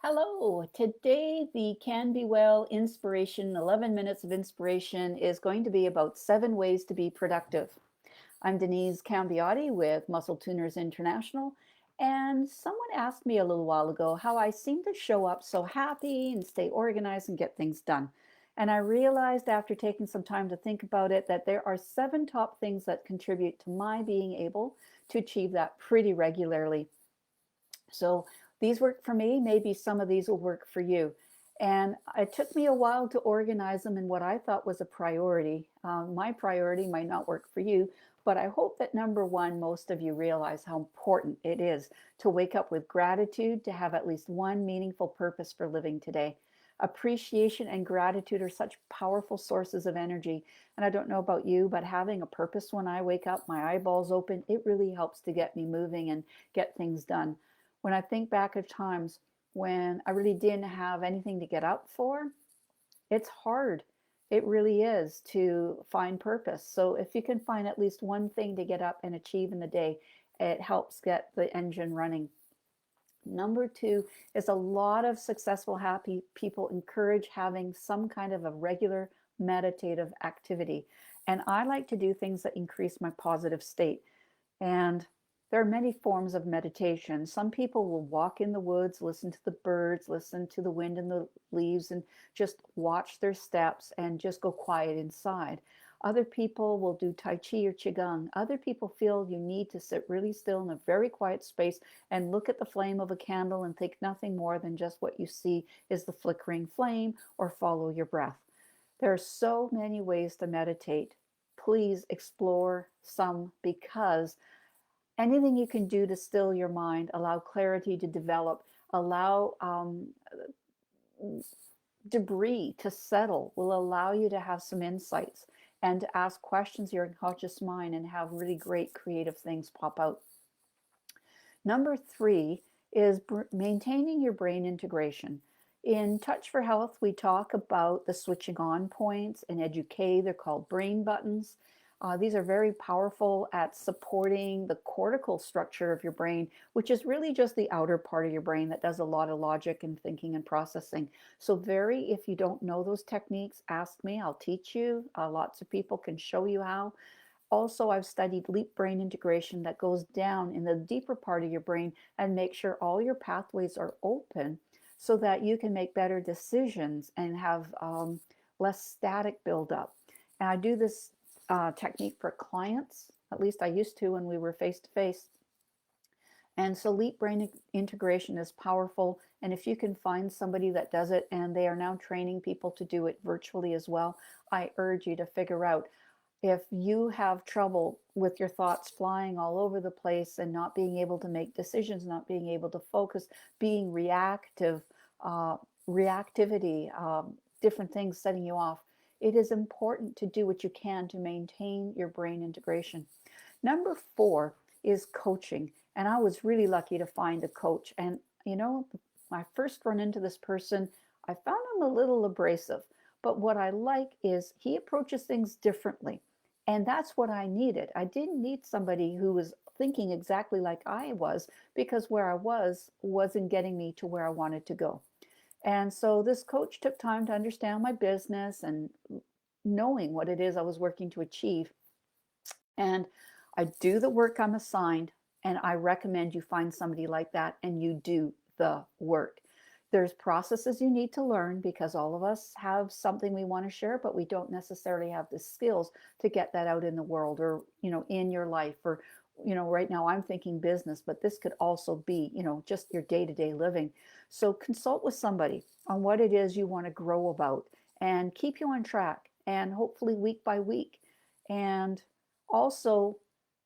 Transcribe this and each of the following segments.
Hello. Today, the Can Be Well Inspiration, 11 minutes of inspiration, is going to be about 7 ways to be productive. I'm Denise Cambiotti with Muscle Tuners International. And someone asked me a little while ago how I seem to show up so happy and stay organized and get things done. And I realized after taking some time to think about it that there are 7 top things that contribute to my being able to achieve that pretty regularly. So these work for me. Maybe some of these will work for you. And it took me a while to organize them in what I thought was a priority. My priority might not work for you, but I hope that number one, most of you realize how important it is to wake up with gratitude, to have at least one meaningful purpose for living today. Appreciation and gratitude are such powerful sources of energy. And I don't know about you, but having a purpose when I wake up, my eyeballs open, it really helps to get me moving and get things done. When I think back of times when I really didn't have anything to get up for, it's hard. It really is to find purpose. So if you can find at least one thing to get up and achieve in the day, it helps get the engine running. Number two is a lot of successful, happy people encourage having some kind of a regular meditative activity. And I like to do things that increase my positive state. And there are many forms of meditation. Some people will walk in the woods, listen to the birds, listen to the wind in the leaves, and just watch their steps and just go quiet inside. Other people will do Tai Chi or Qigong. Other people feel you need to sit really still in a very quiet space and look at the flame of a candle and think nothing more than just what you see is the flickering flame or follow your breath. There are so many ways to meditate. Please explore some because anything you can do to still your mind, allow clarity to develop, allow debris to settle, will allow you to have some insights and to ask questions of your unconscious mind and have really great creative things pop out. Number three is maintaining your brain integration. In Touch for Health, we talk about the switching on points. In Educate, they're called brain buttons. These are very powerful at supporting the cortical structure of your brain, which is really just the outer part of your brain that does a lot of logic and thinking and processing. So if you don't know those techniques, ask me, I'll teach you. Lots of people can show you how. Also, I've studied leap brain integration that goes down in the deeper part of your brain and make sure all your pathways are open so that you can make better decisions and have less static buildup. And I do this technique for clients. At least I used to when we were face to face. And so leap brain integration is powerful. And if you can find somebody that does it, and they are now training people to do it virtually as well, I urge you to figure out if you have trouble with your thoughts flying all over the place and not being able to make decisions, not being able to focus, being reactive, reactivity, different things setting you off, it is important to do what you can to maintain your brain integration. Number four is coaching. And I was really lucky to find a coach. And, when I first run into this person, I found him a little abrasive. But what I like is he approaches things differently. And that's what I needed. I didn't need somebody who was thinking exactly like I was because where I wasn't getting me to where I wanted to go. And so this coach took time to understand my business and knowing what it is I was working to achieve. And I do the work I'm assigned, and I recommend you find somebody like that and you do the work. There's processes you need to learn because all of us have something we want to share, but we don't necessarily have the skills to get that out in the world or, in your life or, right now I'm thinking business, but this could also be, just your day-to-day living. So consult with somebody on what it is you want to grow about and keep you on track and hopefully week by week. And also,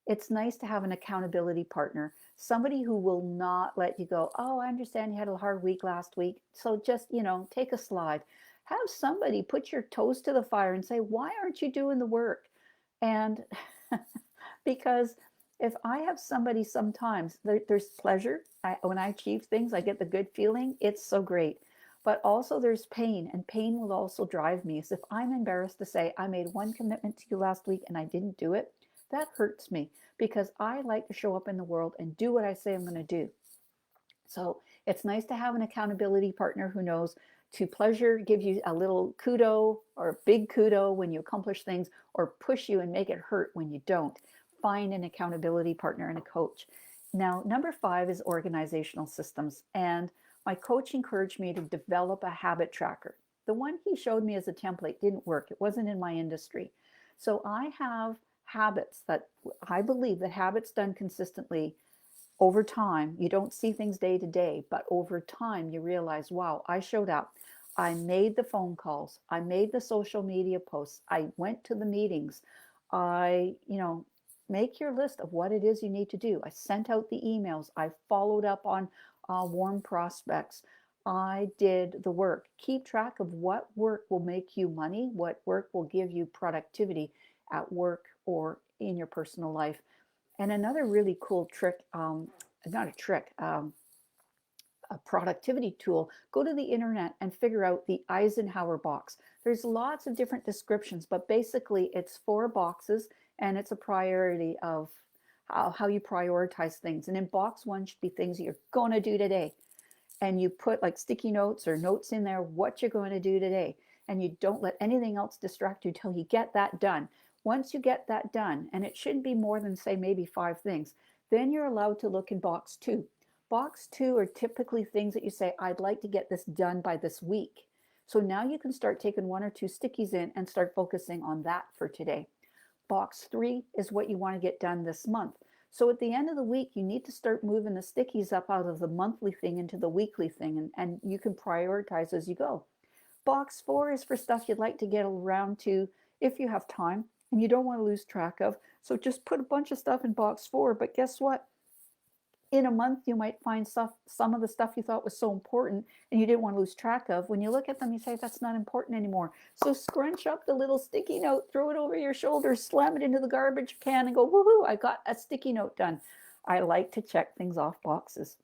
it's nice to have an accountability partner, somebody who will not let you go, oh, I understand you had a hard week last week. So just, take a slide. Have somebody put your toes to the fire and say, why aren't you doing the work? And because if I have somebody sometimes, there's pleasure. When I achieve things, I get the good feeling. It's so great. But also there's pain, and pain will also drive me. So if I'm embarrassed to say, I made one commitment to you last week and I didn't do it, that hurts me because I like to show up in the world and do what I say I'm going to do. So it's nice to have an accountability partner who knows to pleasure, give you a little kudo or a big kudo when you accomplish things, or push you and make it hurt when you don't. Find an accountability partner and a coach. Now, number 5 is organizational systems. And my coach encouraged me to develop a habit tracker. The one he showed me as a template didn't work. It wasn't in my industry. So I have habits that I believe that habits done consistently over time, you don't see things day to day, but over time you realize, wow, I showed up. I made the phone calls. I made the social media posts. I went to the meetings. Make your list of what it is you need to do. I sent out the emails. I followed up on warm prospects. I did the work. Keep track of what work will make you money, what work will give you productivity at work or in your personal life. And another really cool trick, not a trick, a productivity tool, go to the internet and figure out the Eisenhower box. There's lots of different descriptions, but basically it's 4 boxes and it's a priority of how you prioritize things. And in box 1 should be things you're going to do today. And you put like sticky notes or notes in there, what you're going to do today. And you don't let anything else distract you till you get that done. Once you get that done, and it shouldn't be more than, say, maybe 5 things, then you're allowed to look in box 2. Box 2 are typically things that you say, I'd like to get this done by this week. So now you can start taking 1 or 2 stickies in and start focusing on that for today. Box 3 is what you want to get done this month. So at the end of the week, you need to start moving the stickies up out of the monthly thing into the weekly thing, and you can prioritize as you go. Box 4 is for stuff you'd like to get around to if you have time and you don't want to lose track of. So just put a bunch of stuff in box 4. But guess what? In a month, you might find some of the stuff you thought was so important and you didn't want to lose track of. When you look at them, you say, that's not important anymore. So scrunch up the little sticky note, throw it over your shoulder, slam it into the garbage can and go, woohoo, I got a sticky note done. I like to check things off boxes.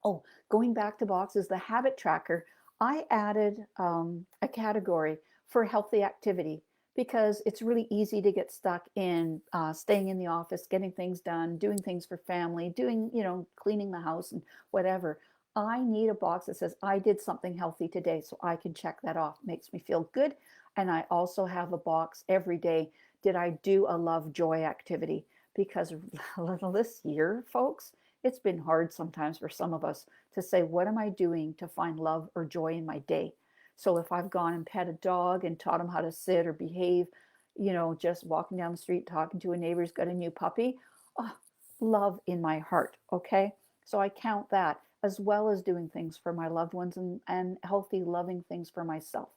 Oh, going back to boxes, the habit tracker, I added a category for healthy activity because it's really easy to get stuck in staying in the office, getting things done, doing things for family, doing, cleaning the house and whatever. I need a box that says I did something healthy today so I can check that off. Makes me feel good. And I also have a box every day. Did I do a love joy activity? Because this year, folks, it's been hard sometimes for some of us to say, what am I doing to find love or joy in my day? So if I've gone and pet a dog and taught him how to sit or behave, just walking down the street, talking to a neighbor who's got a new puppy, oh, love in my heart, okay? So I count that as well as doing things for my loved ones and healthy, loving things for myself.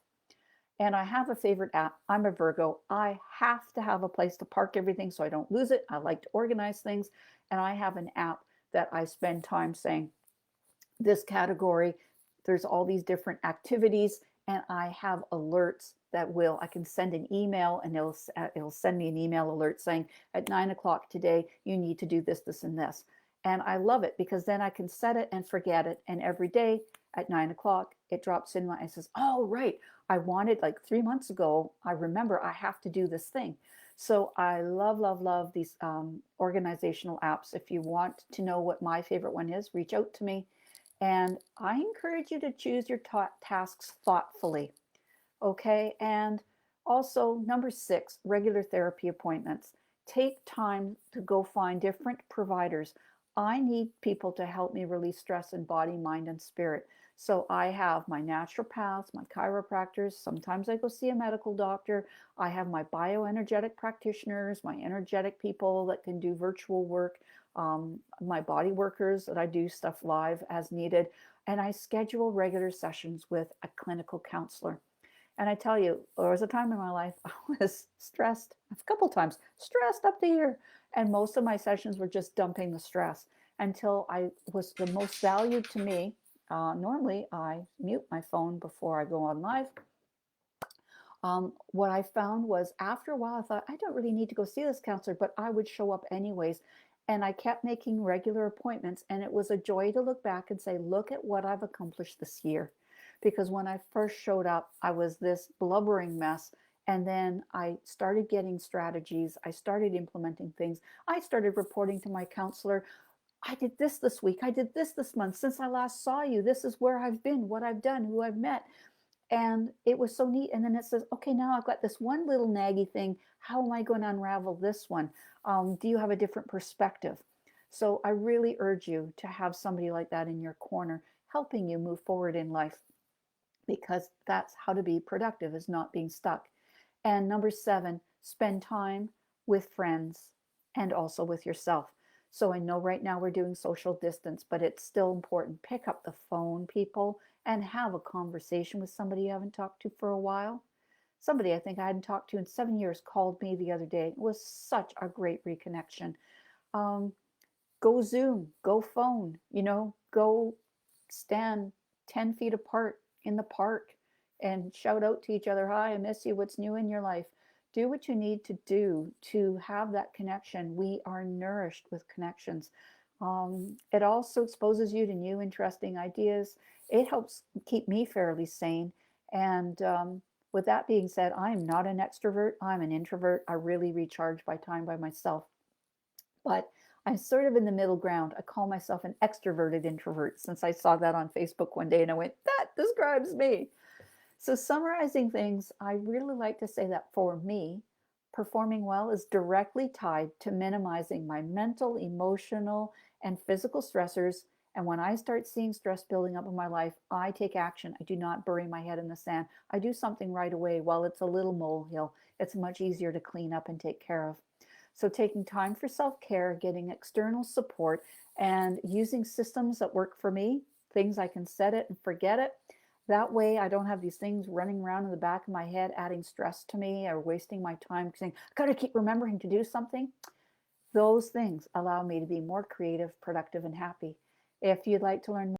And I have a favorite app. I'm a Virgo. I have to have a place to park everything so I don't lose it. I like to organize things. And I have an app that I spend time saying, this category, there's all these different activities, and I have alerts that I can send an email and it'll send me an email alert saying at 9 o'clock today, you need to do this, this, and this. And I love it because then I can set it and forget it. And every day at 9 o'clock, it drops in it says, oh, right. I wanted like 3 months ago. I remember I have to do this thing. So I love, love, love these organizational apps. If you want to know what my favorite one is, reach out to me. And I encourage you to choose your tasks thoughtfully. Okay. And also, number 6, regular therapy appointments. Take time to go find different providers. I need people to help me release stress in body, mind, and spirit. So I have my naturopaths, my chiropractors. Sometimes I go see a medical doctor. I have my bioenergetic practitioners, my energetic people that can do virtual work, my body workers that I do stuff live as needed. And I schedule regular sessions with a clinical counselor. And I tell you, there was a time in my life I was stressed, a couple times, stressed up to here. And most of my sessions were just dumping the stress until I was the most valued to me. Normally, I mute my phone before I go on live. What I found was after a while, I thought, I don't really need to go see this counselor, but I would show up anyways. And I kept making regular appointments. And it was a joy to look back and say, look at what I've accomplished this year. Because when I first showed up, I was this blubbering mess. And then I started getting strategies. I started implementing things. I started reporting to my counselor I did this week. I did this month. Since I last saw you, this is where I've been, what I've done, who I've met. And it was so neat. And then it says, okay, now I've got this one little naggy thing. How am I going to unravel this one? Do you have a different perspective? So I really urge you to have somebody like that in your corner, helping you move forward in life, because that's how to be productive, is not being stuck. And number 7, spend time with friends and also with yourself. So I know right now we're doing social distance, but it's still important. Pick up the phone, people, and have a conversation with somebody you haven't talked to for a while. Somebody I think I hadn't talked to in 7 years called me the other day. It was such a great reconnection. Um, Go Zoom, go phone, go stand 10 feet apart in the park and shout out to each other, hi, I miss you, what's new in your life? Do what you need to do to have that connection. We are nourished with connections. It also exposes you to new, interesting ideas. It helps keep me fairly sane. And with that being said, I am not an extrovert. I'm an introvert. I really recharge by time by myself. But I'm sort of in the middle ground. I call myself an extroverted introvert since I saw that on Facebook one day and I went, that describes me. So, summarizing things, I really like to say that for me, performing well is directly tied to minimizing my mental, emotional, and physical stressors. And when I start seeing stress building up in my life, I take action. I do not bury my head in the sand. I do something right away. While it's a little molehill, it's much easier to clean up and take care of. So, taking time for self care, getting external support, and using systems that work for me, things I can set it and forget it. That way, I don't have these things running around in the back of my head, adding stress to me or wasting my time saying, I got to keep remembering to do something. Those things allow me to be more creative, productive, and happy. If you'd like to learn